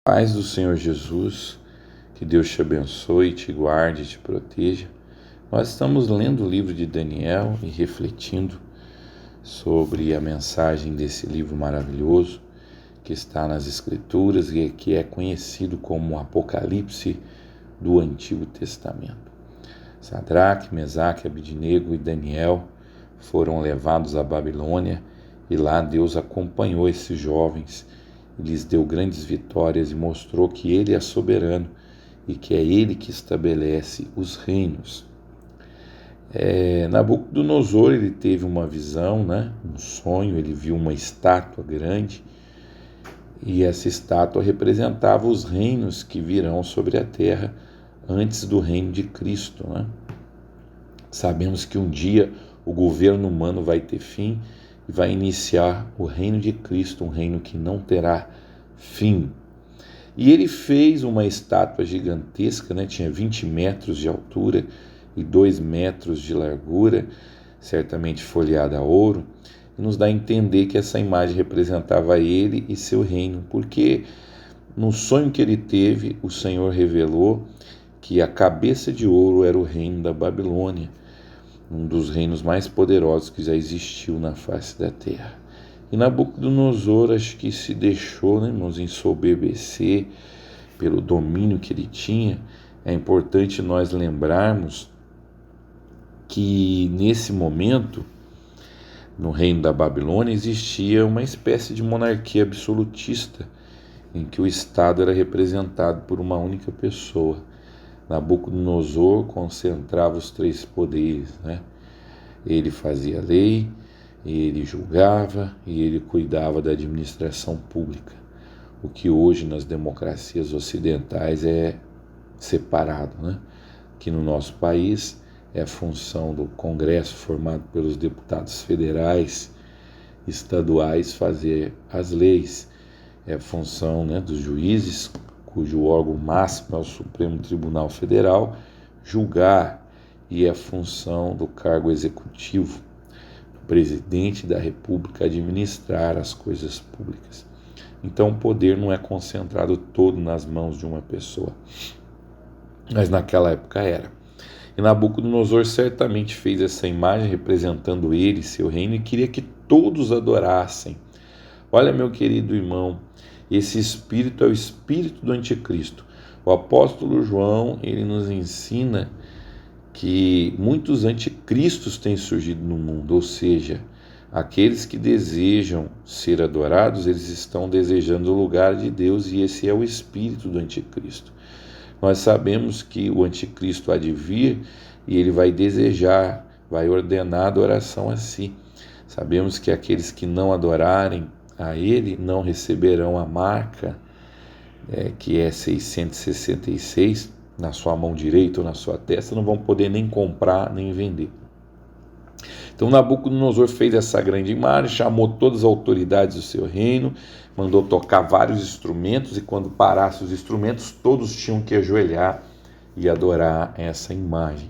Paz do Senhor Jesus, que Deus te abençoe, te guarde e te proteja. Nós estamos lendo o livro de Daniel e refletindo sobre a mensagem desse livro maravilhoso que está nas Escrituras e que é conhecido como o Apocalipse do Antigo Testamento. Sadraque, Mesaque, Abidnego e Daniel foram levados à Babilônia e lá Deus acompanhou esses jovens e lhes deu grandes vitórias e mostrou que Ele é soberano e que é Ele que estabelece os reinos. Nabucodonosor, ele teve uma visão, um sonho, ele viu uma estátua grande e essa estátua representava os reinos que virão sobre a terra antes do reino de Cristo. Sabemos que um dia o governo humano vai ter fim e vai iniciar o reino de Cristo, um reino que não terá fim. E ele fez uma estátua gigantesca, tinha 20 metros de altura e 2 metros de largura, certamente folheada a ouro, e nos dá a entender que essa imagem representava ele e seu reino, porque no sonho que ele teve, o Senhor revelou que a cabeça de ouro era o reino da Babilônia, um dos reinos mais poderosos que já existiu na face da terra. E Nabucodonosor, acho que se deixou, nos ensoberbecer pelo domínio que ele tinha. É importante nós lembrarmos que nesse momento, no reino da Babilônia, existia uma espécie de monarquia absolutista, em que o Estado era representado por uma única pessoa. Nabucodonosor concentrava os 3 poderes, Ele fazia lei, ele julgava e ele cuidava da administração pública, o que hoje nas democracias ocidentais é separado, que no nosso país é a função do Congresso, formado pelos deputados federais, estaduais, fazer as leis, é a função dos juízes, cujo órgão máximo é o Supremo Tribunal Federal, julgar, e é a função do cargo executivo, do presidente da República, administrar as coisas públicas. Então o poder não é concentrado todo nas mãos de uma pessoa, mas naquela época era. E Nabucodonosor certamente fez essa imagem representando ele, seu reino, e queria que todos adorassem. Olha, meu querido irmão, esse espírito é o espírito do anticristo. O apóstolo João, ele nos ensina que muitos anticristos têm surgido no mundo, ou seja, aqueles que desejam ser adorados, eles estão desejando o lugar de Deus, e esse é o espírito do anticristo. Nós sabemos que o anticristo há de vir e ele vai desejar, vai ordenar a adoração a si. Sabemos que aqueles que não adorarem a ele não receberão a marca, que é 666, na sua mão direita ou na sua testa, não vão poder nem comprar nem vender. Então Nabucodonosor fez essa grande imagem, chamou todas as autoridades do seu reino, mandou tocar vários instrumentos, e quando parassem os instrumentos, todos tinham que ajoelhar e adorar essa imagem.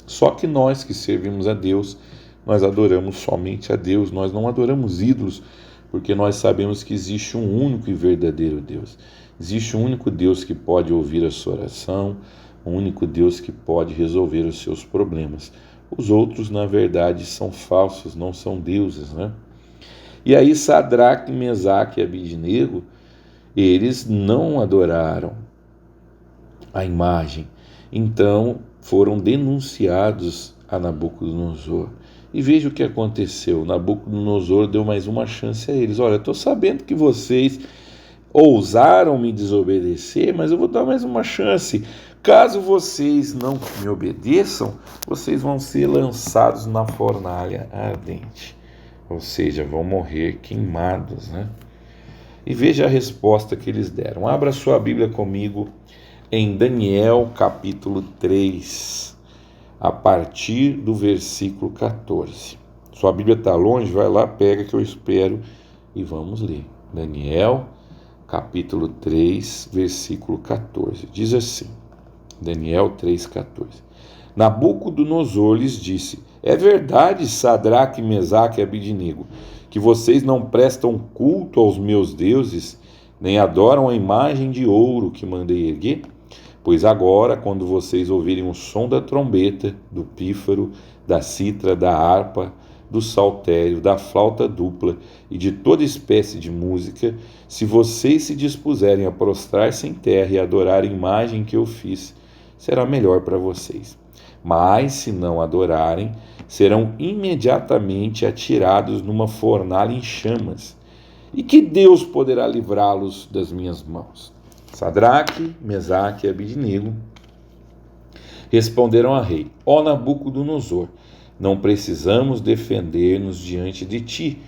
Só que nós que servimos a Deus, nós adoramos somente a Deus, nós não adoramos ídolos, porque nós sabemos que existe um único e verdadeiro Deus. Existe um único Deus que pode ouvir a sua oração, um único Deus que pode resolver os seus problemas. Os outros, na verdade, são falsos, não são deuses, E aí Sadraque, Mesaque e Abidnego, eles não adoraram a imagem. Então foram denunciados a Nabucodonosor. E veja o que aconteceu. Nabucodonosor deu mais uma chance a eles. Olha, eu estou sabendo que vocês ousaram me desobedecer, mas eu vou dar mais uma chance. Caso vocês não me obedeçam, vocês vão ser lançados na fornalha ardente. Ou seja, vão morrer queimados, E veja a resposta que eles deram. Abra sua Bíblia comigo em Daniel capítulo 3, a partir do versículo 14. Sua Bíblia está longe? Vai lá, pega que eu espero e vamos ler. Daniel capítulo 3, versículo 14. Diz assim, Daniel 3,14. Nabucodonosor lhes disse: é verdade, Sadraque, Mesaque e Abidnego, que vocês não prestam culto aos meus deuses nem adoram a imagem de ouro que mandei erguer? Pois agora, quando vocês ouvirem o som da trombeta, do pífaro, da citra, da harpa, do saltério, da flauta dupla e de toda espécie de música, se vocês se dispuserem a prostrar-se em terra e adorar a imagem que eu fiz, será melhor para vocês. Mas, se não adorarem, serão imediatamente atirados numa fornalha em chamas. E que Deus poderá livrá-los das minhas mãos? Sadraque, Mesaque e Abidnego responderam ao rei: Ó Nabucodonosor, não precisamos defender-nos diante de ti.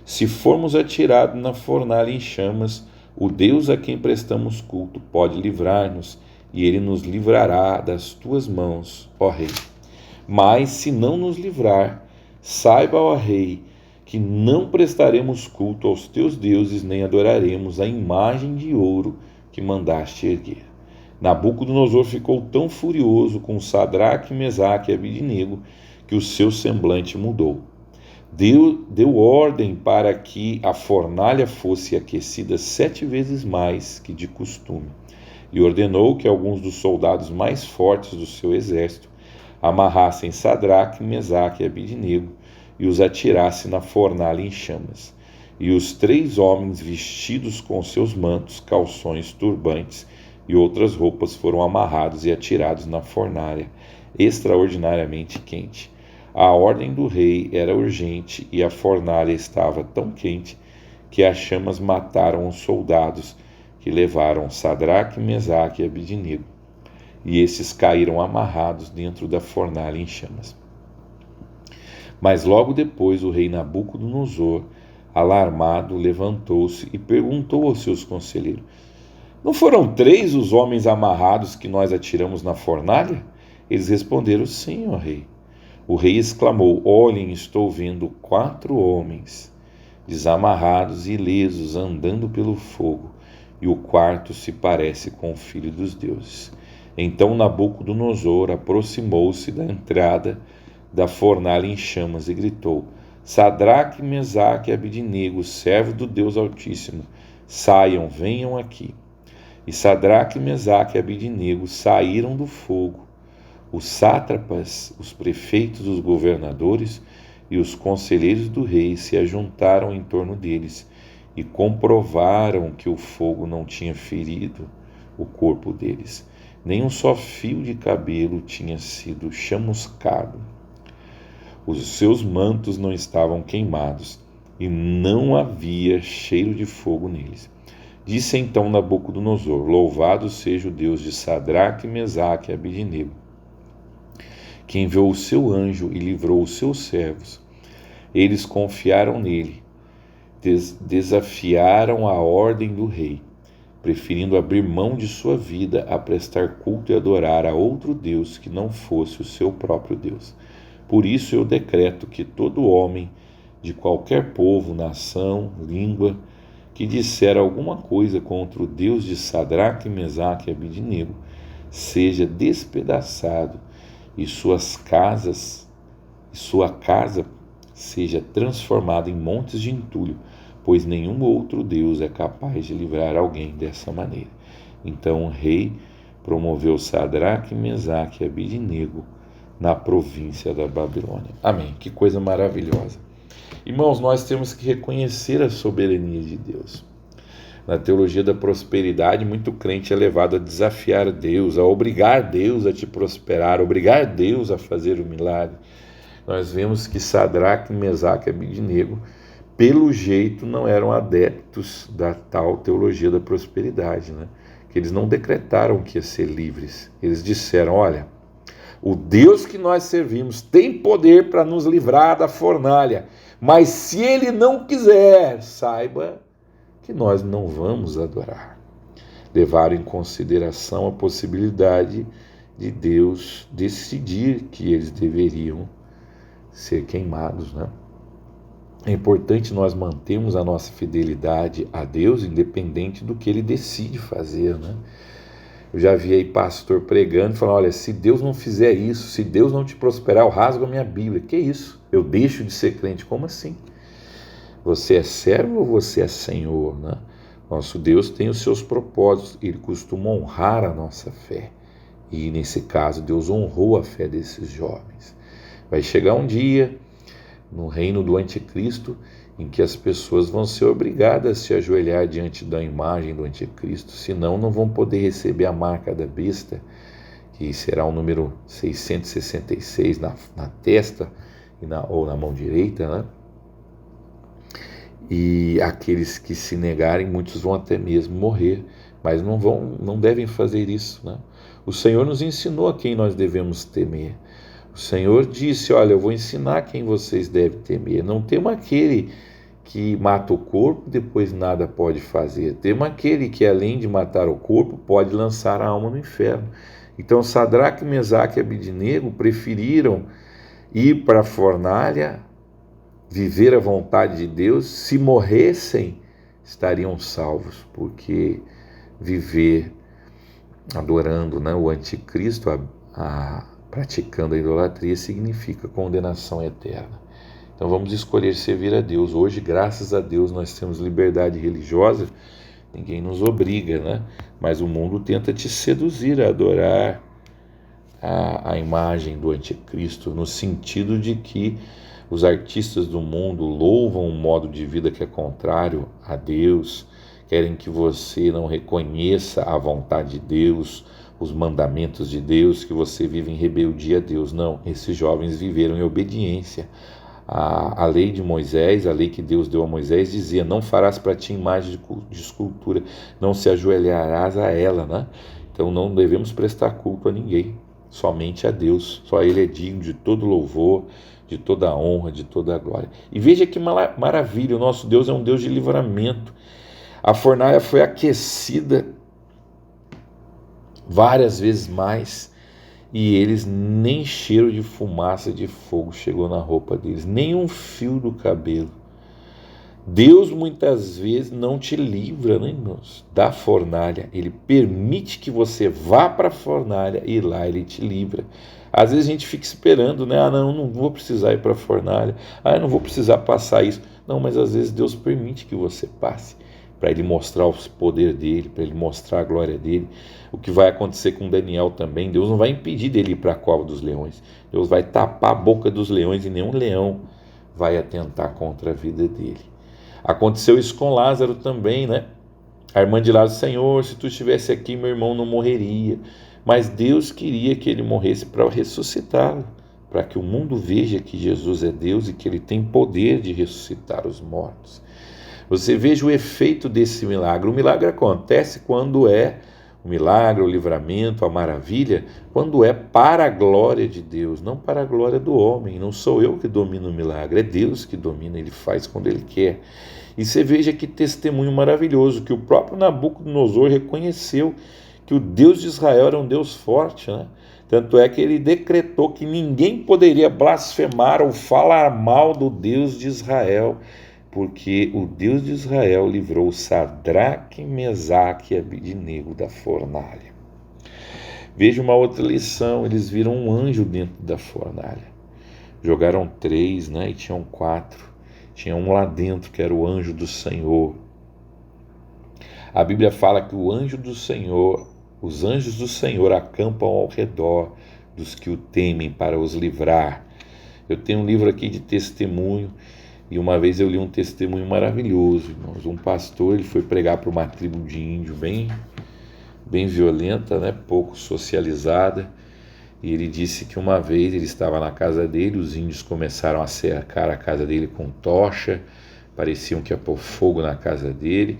Se formos atirados na fornalha em chamas, o Deus a quem prestamos culto pode livrar-nos, e ele nos livrará das tuas mãos, ó rei. Mas se não nos livrar, saiba, ó rei, que não prestaremos culto aos teus deuses, nem adoraremos a imagem de ouro que mandaste erguer. Nabucodonosor ficou tão furioso com Sadraque, Mesaque e Abidnego que o seu semblante mudou. Deu ordem para que a fornalha fosse aquecida 7 vezes mais que de costume, e ordenou que alguns dos soldados mais fortes do seu exército amarrassem Sadraque, Mesaque e Abidnego e os atirassem na fornalha em chamas. E os 3 homens, vestidos com seus mantos, calções, turbantes e outras roupas, foram amarrados e atirados na fornalha, extraordinariamente quente. A ordem do rei era urgente e a fornalha estava tão quente que as chamas mataram os soldados que levaram Sadraque, Mesaque e Abidnego, e esses caíram amarrados dentro da fornalha em chamas. Mas logo depois o rei Nabucodonosor, alarmado, levantou-se e perguntou aos seus conselheiros: Não foram 3 os homens amarrados que nós atiramos na fornalha? Eles responderam: Sim, ó rei. O rei exclamou: Olhem, estou vendo 4 homens desamarrados e ilesos andando pelo fogo, e o quarto se parece com o filho dos deuses. Então Nabucodonosor aproximou-se da entrada da fornalha em chamas e gritou: Sadraque, Mesaque e Abidnego, servos do Deus Altíssimo, saiam, venham aqui. E Sadraque, Mesaque e Abidnego saíram do fogo. Os sátrapas, os prefeitos, os governadores e os conselheiros do rei se ajuntaram em torno deles e comprovaram que o fogo não tinha ferido o corpo deles. Nem um só fio de cabelo tinha sido chamuscado. Os seus mantos não estavam queimados e não havia cheiro de fogo neles. Disse então Nabucodonosor: Louvado seja o Deus de Sadraque, Mesaque e Abidnego, que enviou o seu anjo e livrou os seus servos. Eles confiaram nele, desafiaram a ordem do rei, preferindo abrir mão de sua vida a prestar culto e adorar a outro Deus que não fosse o seu próprio Deus. Por isso eu decreto que todo homem de qualquer povo, nação, língua, que disser alguma coisa contra o Deus de Sadraque, Mesaque e Abidnego, seja despedaçado e sua casa seja transformada em montes de entulho, pois nenhum outro Deus é capaz de livrar alguém dessa maneira. Então o rei promoveu Sadraque, Mesaque e Abidnego na província da Babilônia. Amém. Que coisa maravilhosa. Irmãos, nós temos que reconhecer a soberania de Deus. Na teologia da prosperidade, muito crente é levado a desafiar Deus, a obrigar Deus a te prosperar, obrigar Deus a fazer o milagre. Nós vemos que Sadraque, Mesaque e Abidnego, pelo jeito, não eram adeptos da tal teologia da prosperidade, né? Que eles não decretaram que ia ser livres. Eles disseram: olha, o Deus que nós servimos tem poder para nos livrar da fornalha, mas se Ele não quiser, saiba que nós não vamos adorar. Levaram em consideração a possibilidade de Deus decidir que eles deveriam ser queimados, né? É importante nós mantermos a nossa fidelidade a Deus, independente do que Ele decide fazer, né? Eu já vi aí pastor pregando e falando: olha, se Deus não fizer isso, se Deus não te prosperar, eu rasgo a minha Bíblia. Que isso? Eu deixo de ser crente? Como assim? Você é servo ou você é senhor, né? Nosso Deus tem os seus propósitos, Ele costuma honrar a nossa fé. E nesse caso, Deus honrou a fé desses jovens. Vai chegar um dia, no reino do anticristo, em que as pessoas vão ser obrigadas a se ajoelhar diante da imagem do anticristo, senão não vão poder receber a marca da besta, que será o número 666 na testa ou na mão direita, né? E aqueles que se negarem, muitos vão até mesmo morrer, mas não devem fazer isso, né? O Senhor nos ensinou a quem nós devemos temer. O Senhor disse: olha, eu vou ensinar quem vocês devem temer. Não tema aquele que mata o corpo, depois nada pode fazer. Tema aquele que, além de matar o corpo, pode lançar a alma no inferno. Então, Sadraque, Mesaque e Abidnego preferiram ir para a fornalha, viver a vontade de Deus. Se morressem, estariam salvos, porque viver adorando, né, o anticristo, praticando a idolatria, significa condenação eterna. Então vamos escolher servir a Deus. Hoje, graças a Deus, nós temos liberdade religiosa, ninguém nos obriga, né? Mas o mundo tenta te seduzir a adorar a imagem do anticristo, no sentido de que os artistas do mundo louvam um modo de vida que é contrário a Deus, querem que você não reconheça a vontade de Deus, os mandamentos de Deus, que você vive em rebeldia a Deus. Não, esses jovens viveram em obediência. A lei de Moisés, a lei que Deus deu a Moisés, dizia: não farás para ti imagem de escultura, não se ajoelharás a ela, né? Então não devemos prestar culto a ninguém, somente a Deus. Só Ele é digno de todo louvor, de toda honra, de toda glória. E veja que maravilha, o nosso Deus é um Deus de livramento. A fornalha foi aquecida várias vezes mais, e eles, nem cheiro de fumaça de fogo chegou na roupa deles, nem um fio do cabelo. Deus muitas vezes não te livra, né, irmãos, da fornalha. Ele permite que você vá para a fornalha e lá Ele te livra. Às vezes a gente fica esperando, né? Não vou precisar ir para a fornalha. Eu não vou precisar passar isso. Não, mas às vezes Deus permite que você passe, para Ele mostrar o poder dEle, para Ele mostrar a glória dEle. O que vai acontecer com Daniel também, Deus não vai impedir dele ir para a cova dos leões. Deus vai tapar a boca dos leões e nenhum leão vai atentar contra a vida dele. Aconteceu isso com Lázaro também, né? A irmã de Lázaro: Senhor, se tu estivesse aqui, meu irmão não morreria. Mas Deus queria que ele morresse para ressuscitá-lo, para que o mundo veja que Jesus é Deus e que Ele tem poder de ressuscitar os mortos. Você veja o efeito desse milagre. O milagre acontece quando é o milagre, o livramento, a maravilha, quando é para a glória de Deus, não para a glória do homem. Não sou eu que domino o milagre, é Deus que domina, Ele faz quando Ele quer. E você veja que testemunho maravilhoso, que o próprio Nabucodonosor reconheceu que o Deus de Israel era um Deus forte, né? Tanto é que ele decretou que ninguém poderia blasfemar ou falar mal do Deus de Israel, porque o Deus de Israel livrou Sadraque, Mesaque e Abidnego da fornalha. Veja uma outra lição: eles viram um anjo dentro da fornalha. Jogaram 3, né, e tinham 4. Tinha um lá dentro que era o anjo do Senhor. A Bíblia fala que os anjos do Senhor acampam ao redor dos que o temem para os livrar. Eu tenho um livro aqui de testemunho, e uma vez eu li um testemunho maravilhoso, irmãos. Um pastor, ele foi pregar para uma tribo de índio bem violenta, né? Pouco socializada, e ele disse que uma vez ele estava na casa dele, os índios começaram a cercar a casa dele com tocha, pareciam que ia pôr fogo na casa dele,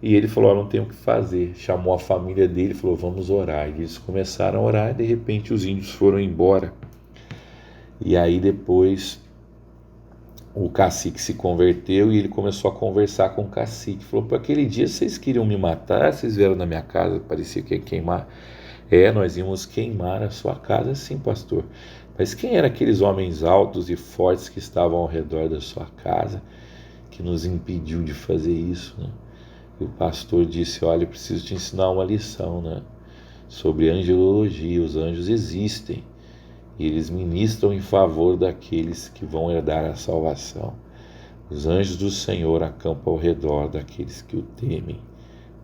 e ele falou: não tem o que fazer. Chamou a família dele e falou: vamos orar. E eles começaram a orar, e de repente os índios foram embora. E aí depois o cacique se converteu e ele começou a conversar com o cacique. Falou: para aquele dia vocês queriam me matar, vocês vieram na minha casa, parecia que ia queimar. Nós íamos queimar a sua casa, sim, pastor. Mas quem eram aqueles homens altos e fortes que estavam ao redor da sua casa, que nos impediu de fazer isso, né? E o pastor disse: olha, eu preciso te ensinar uma lição, né? Sobre angelologia. Os anjos existem e eles ministram em favor daqueles que vão herdar a salvação. Os anjos do Senhor acampam ao redor daqueles que o temem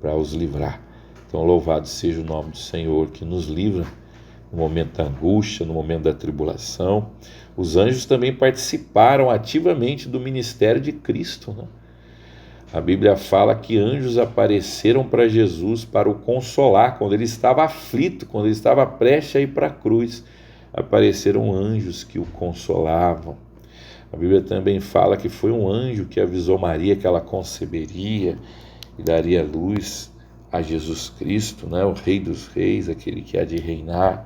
para os livrar. Então, louvado seja o nome do Senhor, que nos livra no momento da angústia, no momento da tribulação. Os anjos também participaram ativamente do ministério de Cristo, né? A Bíblia fala que anjos apareceram para Jesus para o consolar quando ele estava aflito, quando ele estava prestes a ir para a cruz. Apareceram anjos que o consolavam. A Bíblia também fala que foi um anjo que avisou Maria que ela conceberia e daria luz a Jesus Cristo, né? O Rei dos Reis, aquele que há de reinar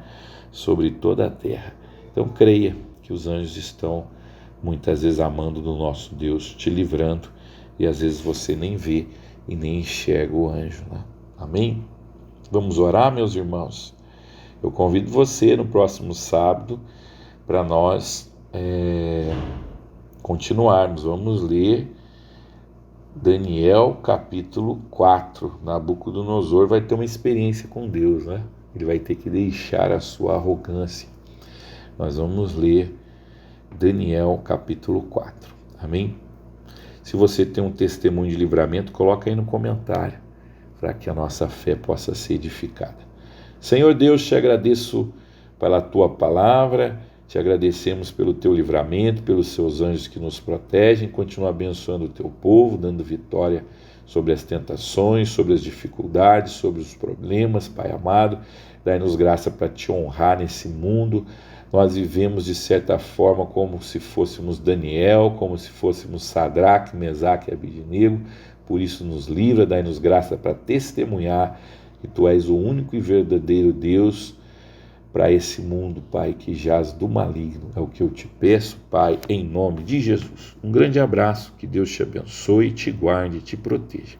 sobre toda a terra. Então creia que os anjos estão muitas vezes amando do nosso Deus, te livrando, e às vezes você nem vê e nem enxerga o anjo, né? Amém? Vamos orar, meus irmãos? Eu convido você no próximo sábado para nós continuarmos. Vamos ler Daniel capítulo 4. Nabucodonosor vai ter uma experiência com Deus, né? Ele vai ter que deixar a sua arrogância. Nós vamos ler Daniel capítulo 4. Amém? Se você tem um testemunho de livramento, coloca aí no comentário, para que a nossa fé possa ser edificada. Senhor Deus, te agradeço pela tua palavra, te agradecemos pelo teu livramento, pelos seus anjos que nos protegem. Continua abençoando o teu povo, dando vitória sobre as tentações, sobre as dificuldades, sobre os problemas, Pai amado. Dai-nos graça para te honrar nesse mundo. Nós vivemos de certa forma como se fôssemos Daniel, como se fôssemos Sadraque, Mesaque e Abednego. Por isso nos livra, dai-nos graça para testemunhar que tu és o único e verdadeiro Deus para esse mundo, Pai, que jaz do maligno. É o que eu te peço, Pai, em nome de Jesus. Um grande abraço, que Deus te abençoe, te guarde e te proteja.